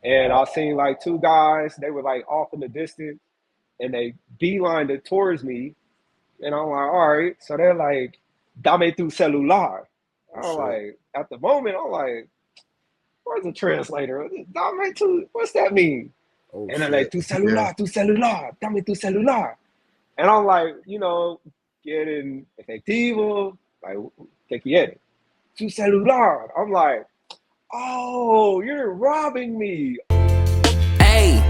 And I seen like two guys, they were like off in the distance and they beelined it towards me. And I'm like, all right. So they're like, dame tu celular. I'm like, at the moment, I'm like, where's the translator? Dame tu, what's that mean? Oh, and they're like, tu celular, dame tu celular. And I'm like, you know, getting efectivo, like, ¿qué quiere? Tu celular. I'm like, oh, you're robbing me. Hey,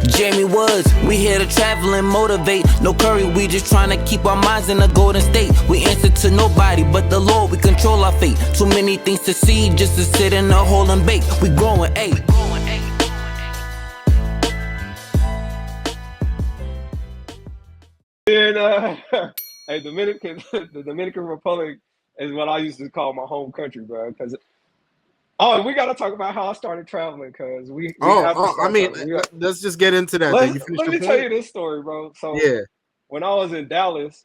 Jamie Woods, we here to travel and motivate. No curry, we just trying to keep our minds in a golden state. We answer to nobody but the Lord, we control our fate. Too many things to see just to sit in a hole and bake. We growing, ayy. And hey, the Dominican Republic is what I used to call my home country, bro. Because we got to talk about how I started traveling. Because let's just get into that. Let me tell you this story, bro. So yeah, when I was in Dallas,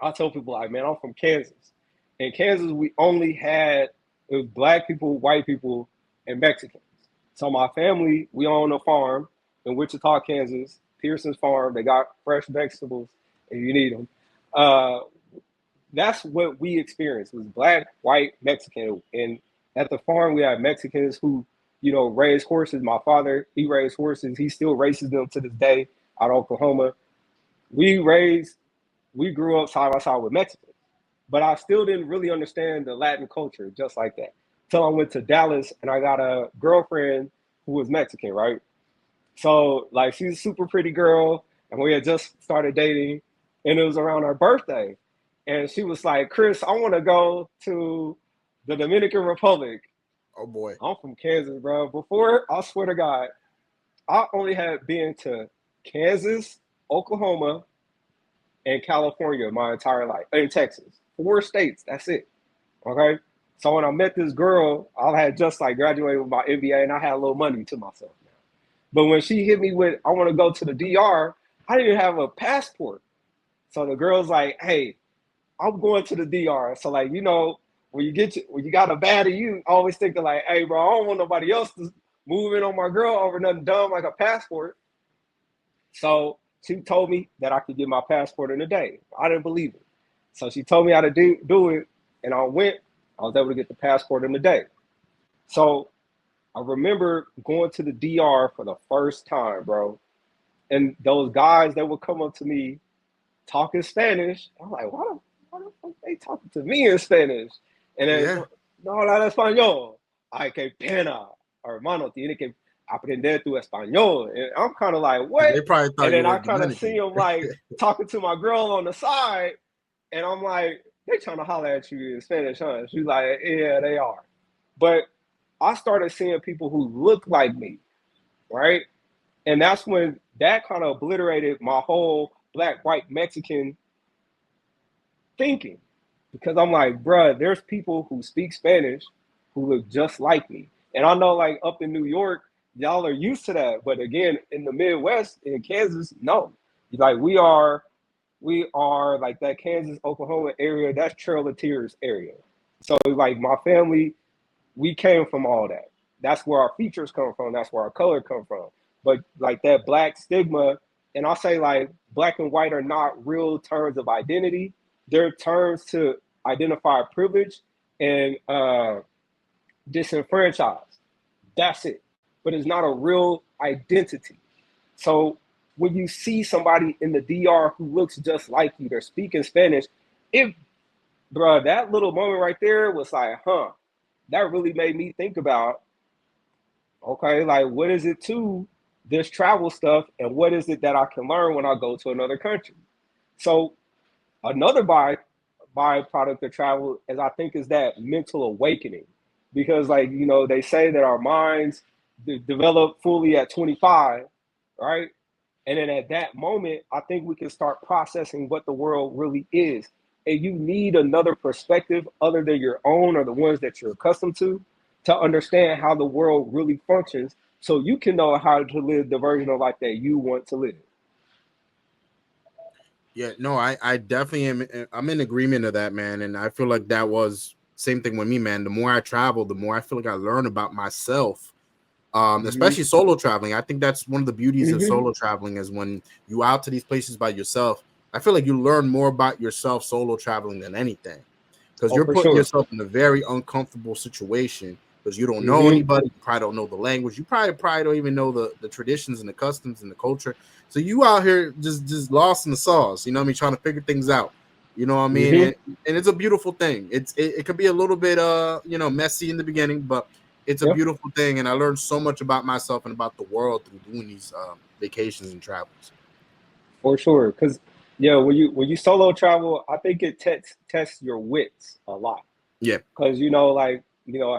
I told people like, man, I'm from Kansas. In Kansas, we only had it was black people, white people, and Mexicans. So my family, we own a farm in Wichita, Kansas. Pearson's Farm. They got fresh vegetables if you need them. That's what we experienced was black, white, Mexican. And at the farm, we had Mexicans who, you know, raise horses. My father, he raised horses. He still races them to this day out of Oklahoma. We grew up side by side with Mexicans, but I still didn't really understand the Latin culture just like that. Till I went to Dallas and I got a girlfriend who was Mexican, right? So, like, she's a super pretty girl, and we had just started dating, and it was around her birthday. And she was like, Chris, I want to go to the Dominican Republic. Oh, boy. I'm from Kansas, bro. Before, I swear to God, I only had been to Kansas, Oklahoma, and California my entire life, and Texas. 4 states, that's it, okay? So when I met this girl, I had just, like, graduated with my MBA, and I had a little money to myself. But when she hit me with, I want to go to the DR, I didn't even have a passport. So the girl's like, hey, I'm going to the DR. So, like, you know, when you got a baddie, you always thinking like, hey, bro, I don't want nobody else to move in on my girl over nothing dumb like a passport. So she told me that I could get my passport in a day. I didn't believe it. So she told me how to do it, and I went. I was able to get the passport in a day. So I remember going to the DR for the first time, bro. And those guys that would come up to me talking Spanish, I'm like, why the fuck they talking to me in Spanish? And then, no habla español. Ay, qué pena. Hermano, tiene que aprender tu español. And I'm kind of like, what? They probably thought and then I kind of see them like talking to my girl on the side. And I'm like, they trying to holler at you in Spanish, huh? She's like, yeah, they are. But I started seeing people who look like me, right? And that's when that kind of obliterated my whole black, white, Mexican thinking. Because I'm like, bruh, there's people who speak Spanish who look just like me. And I know like up in New York, y'all are used to that. But again, in the Midwest, in Kansas, no. Like we are like that Kansas, Oklahoma area, that's Trail of Tears area. So like my family, we came from all that. That's where our features come from. That's where our color come from. But like that black stigma, and I'll say like black and white are not real terms of identity. They're terms to identify privilege and disenfranchised. That's it. But it's not a real identity. So when you see somebody in the DR who looks just like you, they're speaking Spanish, that little moment right there was like, that really made me think about, okay, like what is it to this travel stuff and what is it that I can learn when I go to another country? So another byproduct of travel is I think is that mental awakening, because like, you know, they say that our minds develop fully at 25, right? And then at that moment, I think we can start processing what the world really is. And you need another perspective other than your own or the ones that you're accustomed to understand how the world really functions so you can know how to live the version of life that you want to live. Yeah, no, I definitely am. I'm in agreement of that, man. And I feel like that was same thing with me, man. The more I travel, the more I feel like I learn about myself. especially solo traveling. I think that's one of the beauties of Mm-hmm. solo traveling is when you out to these places by yourself. I feel like you learn more about yourself solo traveling than anything, because you're For putting sure. yourself in a very uncomfortable situation because you don't know Mm-hmm. anybody. You probably don't know the language. You probably don't even know the traditions and the customs and the culture. So you out here just lost in the sauce. You know what I mean? Trying to figure things out. You know what I mean? Mm-hmm. And it's a beautiful thing. It could be a little bit messy in the beginning, but it's a Yeah, beautiful thing. And I learned so much about myself and about the world through doing these vacations and travels. for sure. Because yeah, when you solo travel, I think it tests your wits a lot. Yeah. Because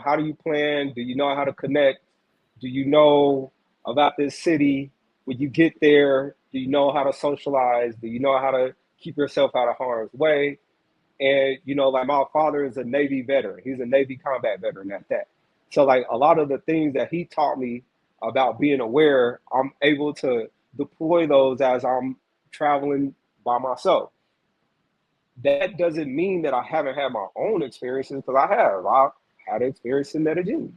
how do you plan? Do you know how to connect? Do you know about this city? When you get there, do you know how to socialize? Do you know how to keep yourself out of harm's way? And like my father is a Navy veteran. He's a Navy combat veteran at that. So like a lot of the things that he taught me about being aware, I'm able to deploy those as I'm traveling by myself. That doesn't mean that I haven't had my own experiences, because I have. I had an experience in Medellin.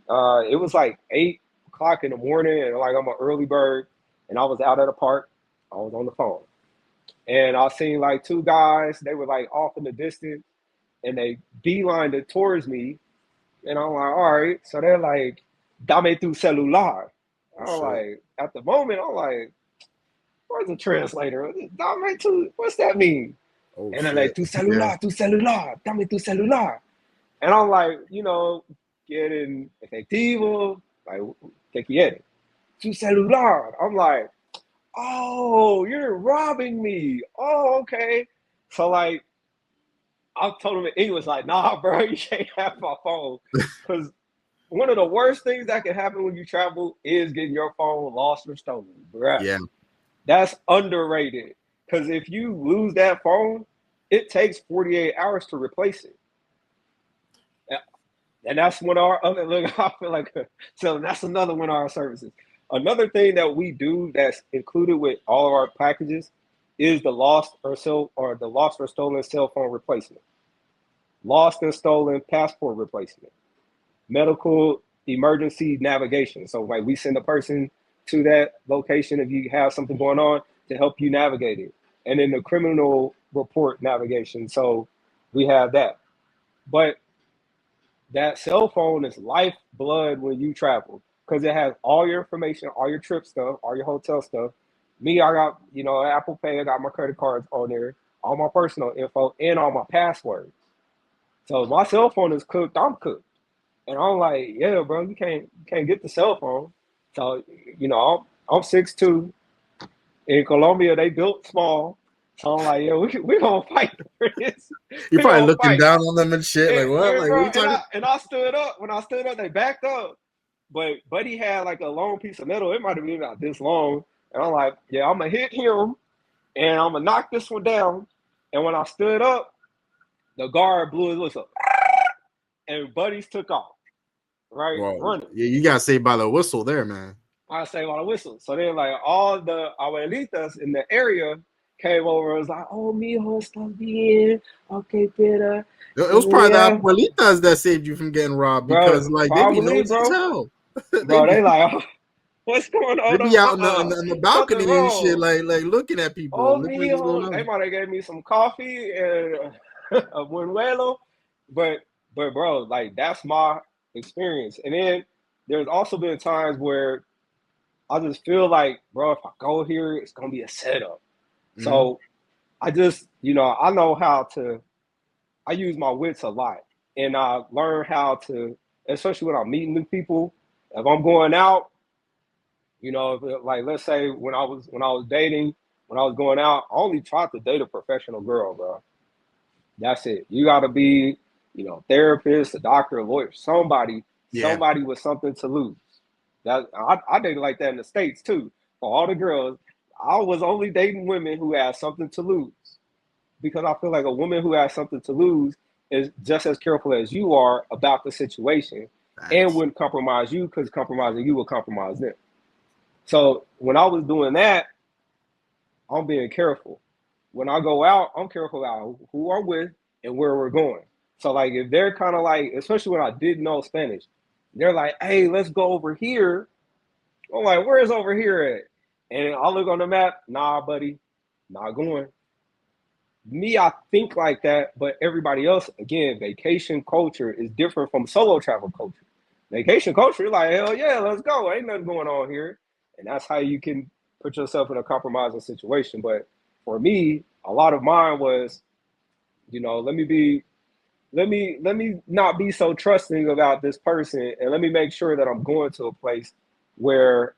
It was like 8 o'clock in the morning, and like I'm an early bird, and I was out at a park. I was on the phone, and I seen like two guys. They were like off in the distance, and they beelined it towards me, and I'm like, all right. So they're like, "Dame tu celular." I'm Sure. like, at the moment, I'm like, "Where's the translator? Dame tu, what's that mean?" Oh, And they're shit. like, tu celular, dame tu celular. And I'm like, getting efectivo, like, ¿qué quiere? Tu celular. I'm like, oh, you're robbing me. Oh, okay. So, like, I told him in English, like, nah, bro, you can't have my phone. Because one of the worst things that can happen when you travel is getting your phone lost or stolen, bro. Yeah. That's underrated. Because if you lose that phone, it takes 48 hours to replace it. And that's one of our other, look, I feel like, so that's another one of our services. Another thing that we do that's included with all of our packages is the lost or stolen cell phone replacement, lost and stolen passport replacement, medical emergency navigation. So like we send a person to that location if you have something going on to help you navigate it. And then the criminal report navigation. So we have that. But that cell phone is lifeblood when you travel, because it has all your information, all your trip stuff, all your hotel stuff. Me, I got, Apple Pay, I got my credit cards on there, all my personal info, and all my passwords. So if my cell phone is cooked, I'm cooked. And I'm like, yeah, bro, you can't get the cell phone. So, I'm 6'2". In Colombia, they built small. So I'm like, yeah, we gonna fight for this. You're We probably gonna looking fight. down on them and shit. Like, what? Like, Bro, what are you talking? and I stood up. When I stood up, they backed up. But Buddy had like a long piece of metal. It might have been about this long. And I'm like, yeah, I'm gonna hit him, and I'm gonna knock this one down. And when I stood up, the guard blew his whistle, and Buddies took off, right, Well, running. yeah, you got saved by the whistle there, man. I say while I whistle. So then, like, all the abuelitas in the area came over and was like, "Oh, mijo, está bien, okay, better." It was probably the abuelitas that saved you from getting robbed, because like they be nosy as hell. Bro, they like, oh, what's going on? They be out on the balcony and shit, like looking at people. Oh, Looking at what's going on. they might have gave me some coffee and a buñuelo, but bro, like that's my experience. And then there's also been times where I just feel like, bro, if I go here, it's gonna be a setup. Mm-hmm. So I just, I know how to. I use my wits a lot, and I learn how to, especially when I'm meeting new people. If I'm going out, like let's say when I was dating, when I was going out, I only tried to date a professional girl, bro. That's it. You got to be, therapist, a doctor, a lawyer, somebody with something to lose. That I dated like that in the States too. For all the girls, I was only dating women who had something to lose, because I feel like a woman who has something to lose is just as careful as you are about the situation. Nice. And wouldn't compromise you, because compromising you will compromise them. So when I was doing that, I'm being careful. When I go out, I'm careful about who I'm with and where we're going. So like if they're kind of like, especially when I didn't know Spanish, They're like, hey, let's go over here. I'm like, where's over here at? And I look on the map. Nah, buddy, not going. Me, I think like that, but everybody else, again, vacation culture is different from solo travel culture. Vacation culture, like, hell yeah, let's go. Ain't nothing going on here. And that's how you can put yourself in a compromising situation. But for me, a lot of mine was, let me not be so trusting about this person, and let me make sure that I'm going to a place where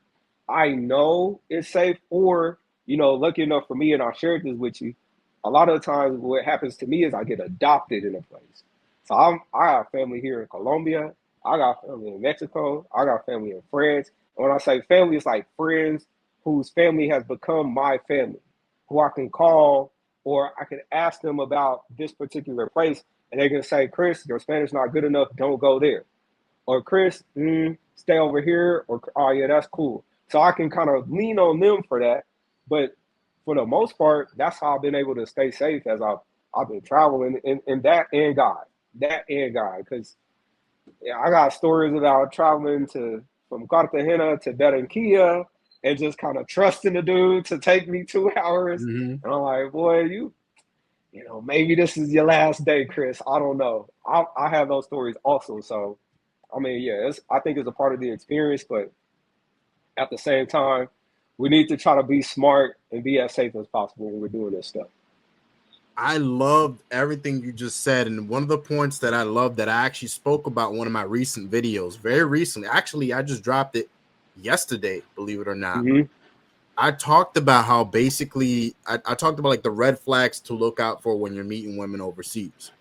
I know it's safe, or, lucky enough for me, and I shared this with you, a lot of the times what happens to me is I get adopted in a place. So I got family here in Colombia, I got family in Mexico, I got family in France. And when I say family, it's like friends whose family has become my family, who I can call, or I can ask them about this particular place, and they can say, Chris, your Spanish not good enough, don't go there. Or Chris, stay over here, or, oh yeah, that's cool. So I can kind of lean on them for that. But for the most part, that's how I've been able to stay safe as I've been traveling, and that and God. Because I got stories about traveling from Cartagena to Barranquilla and just kind of trusting the dude to take me 2 hours. And I'm like, boy, maybe this is your last day, Chris. I don't know. I have those stories also. So, I mean, yeah, I think it's a part of the experience, but at the same time, we need to try to be smart and be as safe as possible when we're doing this stuff. I loved everything you just said. And one of the points that I love that I actually spoke about in one of my recent videos, very recently, actually, I just dropped it yesterday, believe it or not. I talked about how basically I talked about like the red flags to look out for when you're meeting women overseas,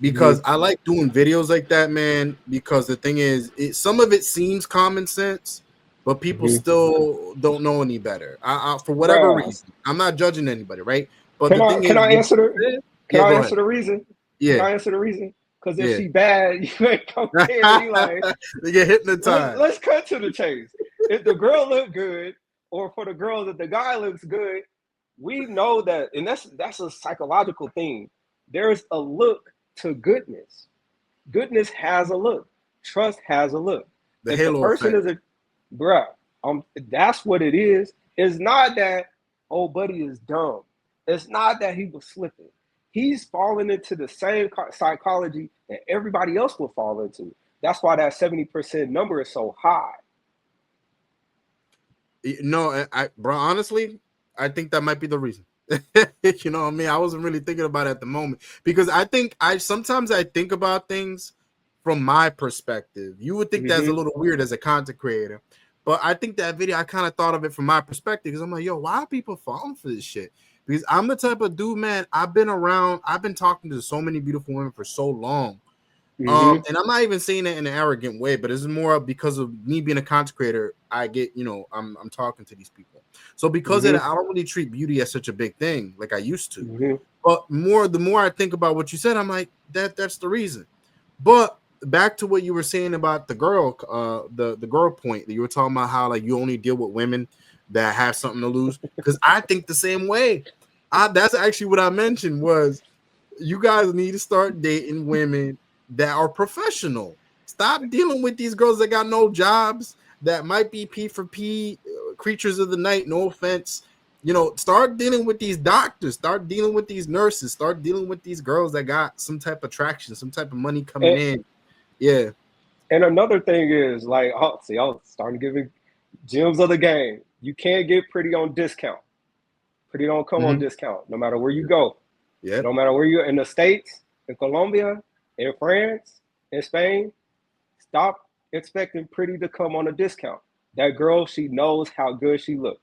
because I like doing videos like that, man, because the thing is, some of it seems common sense, but people still don't know any better. For whatever reason, I'm not judging anybody, right? But Can I answer the reason? Yeah. Can I answer the reason? Because if she bad, you ain't gonna care. You like they get hypnotized. Let's cut to the chase. If the girl look good, or for the girl that the guy looks good, we know that, and that's a psychological thing. There's a look to goodness. Goodness has a look. Trust has a look. The if halo the person effect. That's what it is. It's not that, oh, buddy is dumb. It's not that he was slipping. He's falling into the same psychology that everybody else will fall into. That's why that 70% number is so high. No, bro, honestly, I think that might be the reason. You know what I mean? I wasn't really thinking about it at the moment, because sometimes I think about things from my perspective. You would think that's a little weird as a content creator, but I think that video, I kind of thought of it from my perspective, because I'm like, yo, why are people falling for this shit? Because I'm the type of dude, man, I've been talking to so many beautiful women for so long. And I'm not even saying it in an arrogant way, but it's more because of me being a content creator. I get, I'm talking to these people. So because of that, I don't really treat beauty as such a big thing like I used to. But the more I think about what you said, I'm like, that's the reason. But back to what you were saying about the girl, the girl point that you were talking about, how like you only deal with women that have something to lose. Because I think the same way. That's actually what I mentioned, was you guys need to start dating women that are professional. Stop dealing with these girls that got no jobs, that might be P for P, creatures of the night, no offense. Start dealing with these doctors, start dealing with these nurses, start dealing with these girls that got some type of traction, some type of money coming in. Yeah. And another thing is, like, I'm starting giving gems of the game. You can't get pretty on discount. Pretty don't come on discount, no matter where you go. Yeah. No matter where you're in the States, in Colombia, in France, in Spain, stop expecting pretty to come on a discount. That girl, she knows how good she looks.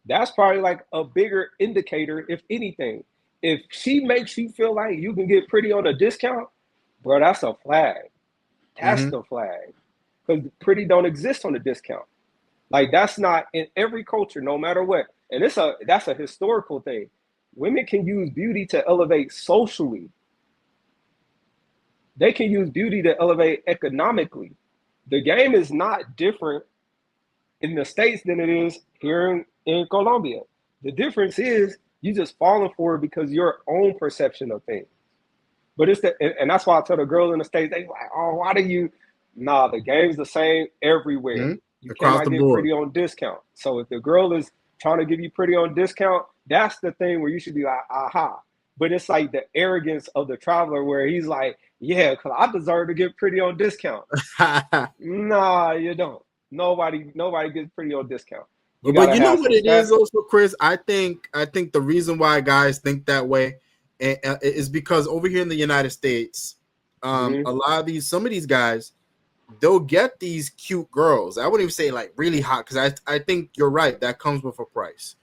That's probably like a bigger indicator, if anything. If she makes you feel like you can get pretty on a discount, bro, that's a flag. That's the flag. Because pretty don't exist on a discount. Like, that's not in every culture, no matter what. And that's a historical thing. Women can use beauty to elevate socially. They can use beauty to elevate economically. The game is not different in the States than it is here in Colombia. The difference is you just falling for it because your own perception of things. But and that's why I tell the girls in the States, they like, oh, why do you Nah, the game's the same everywhere. You Across cannot the get board. pretty on discount. So if the girl is trying to give you pretty on discount, that's the thing where you should be like, aha. But it's like the arrogance of the traveler where he's like, yeah, because I deserve to get pretty on discount. Nah, you don't. Nobody gets pretty on discount. But you know what it is also, Chris? I think the reason why guys think that way is because over here in the United States, a lot of some of these guys, they'll get these cute girls. I wouldn't even say like really hot, because I think you're right, that comes with a price.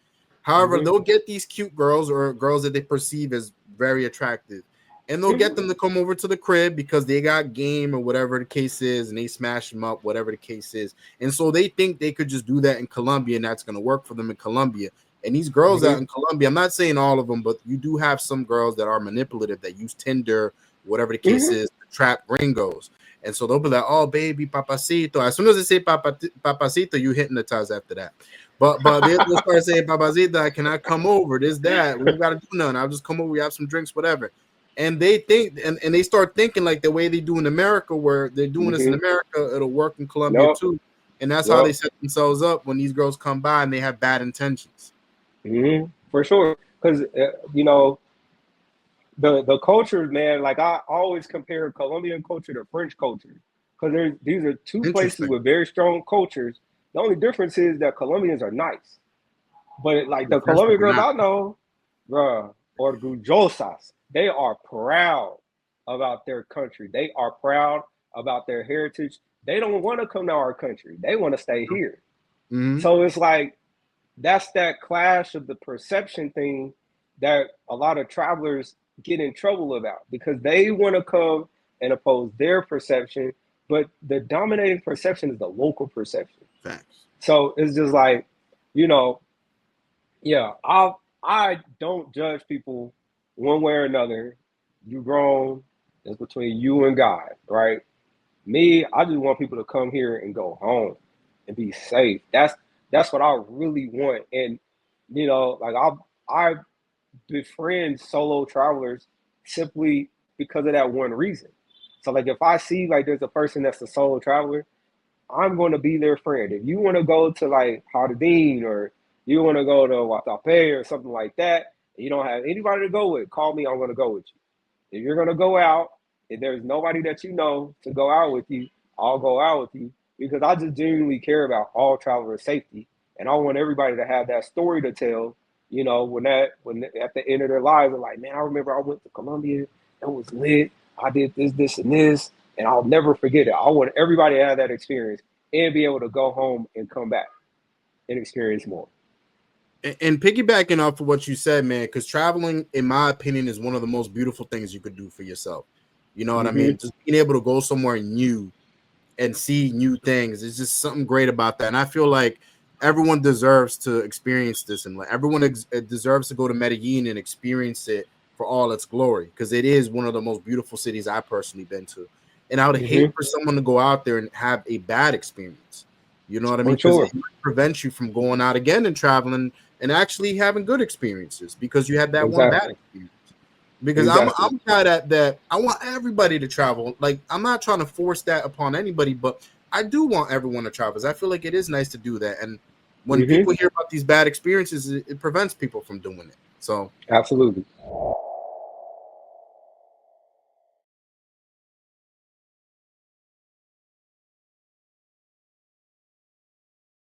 However, they'll get these cute girls or girls that they perceive as very attractive, and they'll get them to come over to the crib because they got game or whatever the case is, and they smash them up, whatever the case is. And so they think they could just do that in Colombia, and that's going to work for them in Colombia. And these girls out in Colombia, I'm not saying all of them, but you do have some girls that are manipulative, that use Tinder, whatever the case is, to trap gringos. And so they'll be like, oh, baby, papacito. As soon as they say papacito, you hypnotize after that. But they'll start saying, papacita, can I come over? This, that. We don't got to do nothing. I'll just come over. We have some drinks, whatever. And they think, and they start thinking like the way they do in America, where they're doing this in America, it'll work in Colombia too. And that's how they set themselves up when these girls come by and they have bad intentions. For sure. Because, you know, the culture, man, like I always compare Colombian culture to French culture, because these are two places with very strong cultures. The only difference is that Colombians are nice, but like the Colombian girls I know, bruh, orgullosas, they are proud about their country. They are proud about their heritage. They don't want to come to our country. They want to stay here. So it's like, that's that clash of the perception thing that a lot of travelers get in trouble about, because they want to come and oppose their perception, but the dominating perception is the local perception. Facts. So it's just like, you know, yeah, I don't judge people one way or another. You grown, it's between you and God, right? Me, I just want people to come here and go home and be safe. That's what I really want. And, you know, like I befriend solo travelers simply because of that one reason. So like if I see like there's a person that's a solo traveler, I'm going to be their friend. If you want to go to like Medellin, or you want to go to Guatapé or something like that, and you don't have anybody to go with, call me, I'm going to go with you. If you're going to go out, if there's nobody that you know to go out with you, I'll go out with you, because I just genuinely care about all travelers' safety. And I want everybody to have that story to tell, you know, when at the end of their lives, they're like, man, I remember I went to Colombia, it was lit, I did this, and this, and I'll never forget it. I want everybody to have that experience and be able to go home and come back and experience more. And piggybacking off of what you said, man, because traveling, in my opinion, is one of the most beautiful things you could do for yourself. You know what I mean? Just being able to go somewhere new and see new things. It's just something great about that. And I feel like everyone deserves to experience this, and like everyone deserves to go to Medellin and experience it for all its glory, because it is one of the most beautiful cities I've personally been to. And I would hate for someone to go out there and have a bad experience. You know what I mean? Because it might prevent you from going out again and traveling and actually having good experiences, because you had that one bad experience. Because I'm a guy that I want everybody to travel. Like, I'm not trying to force that upon anybody, but I do want everyone to travel, because I feel like it is nice to do that. And when people hear about these bad experiences, it prevents people from doing it. So absolutely.